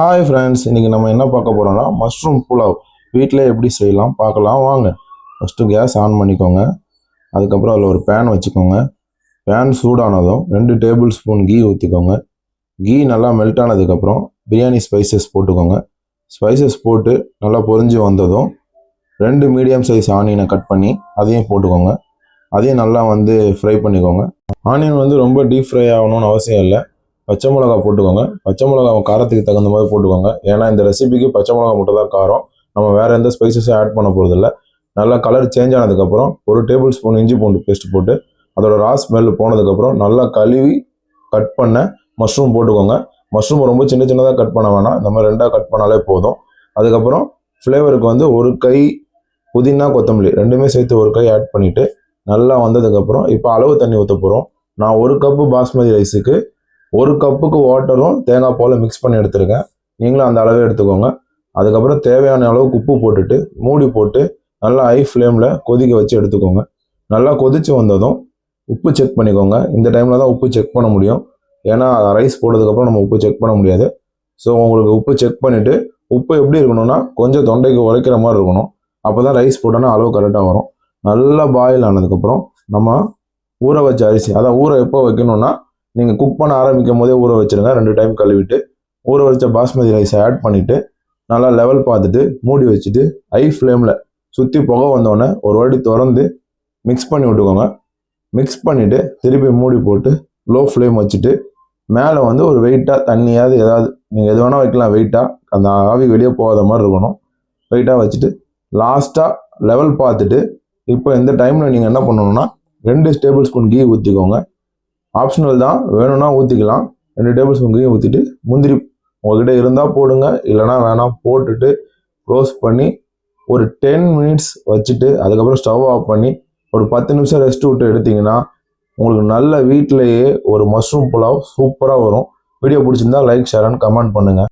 Hi friends, இன்றைக்கி நம்ம என்ன பார்க்க போகிறோம்னா மஷ்ரூம் புலாவ் வீட்டில் எப்படி செய்யலாம் பார்க்கலாம் வாங்க. ஃபஸ்ட்டு கேஸ் ஆன் பண்ணிக்கோங்க. அதுக்கப்புறம் அதில் ஒரு பேன் வச்சுக்கோங்க. பேன் சூடானதும் 2 டேபிள் ஸ்பூன் கீ ஊற்றிக்கோங்க. கீ நல்லா மெல்ட் ஆனதுக்கப்புறம் பிரியாணி ஸ்பைசஸ் போட்டுக்கோங்க. ஸ்பைசஸ் போட்டு நல்லா பொரிஞ்சு வந்ததும் 2 மீடியம் சைஸ் ஆனியனை கட் பண்ணி அதையும் போட்டுக்கோங்க. அதையும் நல்லா ஃப்ரை பண்ணிக்கோங்க. ஆனியன் ரொம்ப டீப் ஃப்ரை ஆகணும்னு அவசியம் இல்லை. பச்சை மிளகா போட்டுக்கோங்க. பச்சை மிளகா காரத்துக்கு தகுந்த மாதிரி போட்டுக்கோங்க. ஏன்னா இந்த ரெசிபிக்கு பச்சை மிளகா மட்டும் தான் காரம். நம்ம வேறு எந்த ஸ்பைசஸும் ஆட் பண்ண போகிறதில்ல. நல்லா கலர் சேஞ்ச் ஆனதுக்கப்புறம் 1 டேபிள் ஸ்பூன் இஞ்சி பூண்டு பேஸ்ட் போட்டு அதோட ரா ஸ்மெல் போனதுக்கப்புறம் நல்லா கழுவி கட் பண்ண மஷ்ரூம் போட்டுக்கோங்க. மஷ்ரூம் ரொம்ப சின்ன சின்னதாக கட் பண்ண வேணாம், இந்த மாதிரி 2ஆக கட் பண்ணாலே போதும். அதுக்கப்புறம் ஃப்ளேவருக்கு 1 கை புதினா கொத்தமல்லி 2மே சேர்த்து 1 கை ஆட் பண்ணிவிட்டு நல்லா வந்ததுக்கப்புறம் இப்போ அளவு தண்ணி ஊற்ற போகிறோம். நான் 1 கப்பு பாஸ்மதி ரைஸுக்கு 1 கப்புக்கு வாட்டரும் தேங்காய் பாலும் மிக்ஸ் பண்ணி எடுத்துருக்கேன். நீங்களும் அந்த அளவே எடுத்துக்கோங்க. அதுக்கப்புறம் தேவையான அளவுக்கு உப்பு போட்டுட்டு மூடி போட்டு நல்லா ஹை ஃப்ளேமில் கொதிக்க வச்சு எடுத்துக்கோங்க. நல்லா கொதித்து வந்ததும் உப்பு செக் பண்ணிக்கோங்க. இந்த டைமில் தான் உப்பு செக் பண்ண முடியும், ஏன்னா ரைஸ் போட்டதுக்கப்புறம் நம்ம உப்பு செக் பண்ண முடியாது. ஸோ உங்களுக்கு உப்பு செக் பண்ணிவிட்டு உப்பு எப்படி இருக்கணும்னா கொஞ்சம் தொண்டைக்கு உரைக்கிற மாதிரி இருக்கணும். அப்போ தான் ரைஸ் போட்டோன்னா அளவு கரெக்டாக வரும். நல்லா பாயில் ஆனதுக்கப்புறம் நம்ம ஊற வச்ச அரிசி, அதான் ஊற எப்போ வைக்கணும்னா நீங்கள் குக் பண்ண ஆரம்பிக்கும் போதே ஊற வச்சுருங்க. 2 டைம் கழுவிட்டு ஊற வச்ச பாஸ்மதி ரைஸை ஆட் பண்ணிவிட்டு நல்லா லெவல் பார்த்துட்டு மூடி வச்சுட்டு ஹை ஃப்ளேமில் சுற்றி புகை வந்தோடனே ஒரு வாட்டி திறந்து மிக்ஸ் பண்ணி விட்டுக்கோங்க. மிக்ஸ் பண்ணிவிட்டு திருப்பி மூடி போட்டு லோ ஃப்ளேம் வச்சுட்டு மேலே ஒரு வெயிட்டாக தண்ணியாவது ஏதாவது நீங்கள் எது வேணால் வைக்கலாம். வெயிட்டாக அந்த ஆவி வெளியே போகாத மாதிரி இருக்கணும். வெயிட்டாக வச்சுட்டு லாஸ்ட்டாக லெவல் பார்த்துட்டு இப்போ இந்த டைமில் நீங்கள் என்ன பண்ணணும்னா 2 டேபிள் ஸ்பூன் கீ ஊற்றிக்கோங்க. ஆப்ஷனல் தான், வேணும்னா ஊற்றிக்கலாம். 2 டேபிள் ஸ்பூன் கீ ஊற்றிட்டு முந்திரி உங்கள்கிட்ட இருந்தால் போடுங்க, இல்லைனா வேணாம். போட்டுட்டு க்ளோஸ் பண்ணி ஒரு 10 மினிட்ஸ் வச்சுட்டு அதுக்கப்புறம் ஸ்டவ் ஆஃப் பண்ணி ஒரு 10 நிமிஷம் ரெஸ்ட் விட்டு எடுத்திங்கன்னா உங்களுக்கு நல்ல வீட்டிலையே ஒரு மஷ்ரூம் புலாவ் சூப்பராக வரும். வீடியோ பிடிச்சிருந்தா லைக், ஷேர் அண்ட் கமெண்ட் பண்ணுங்கள்.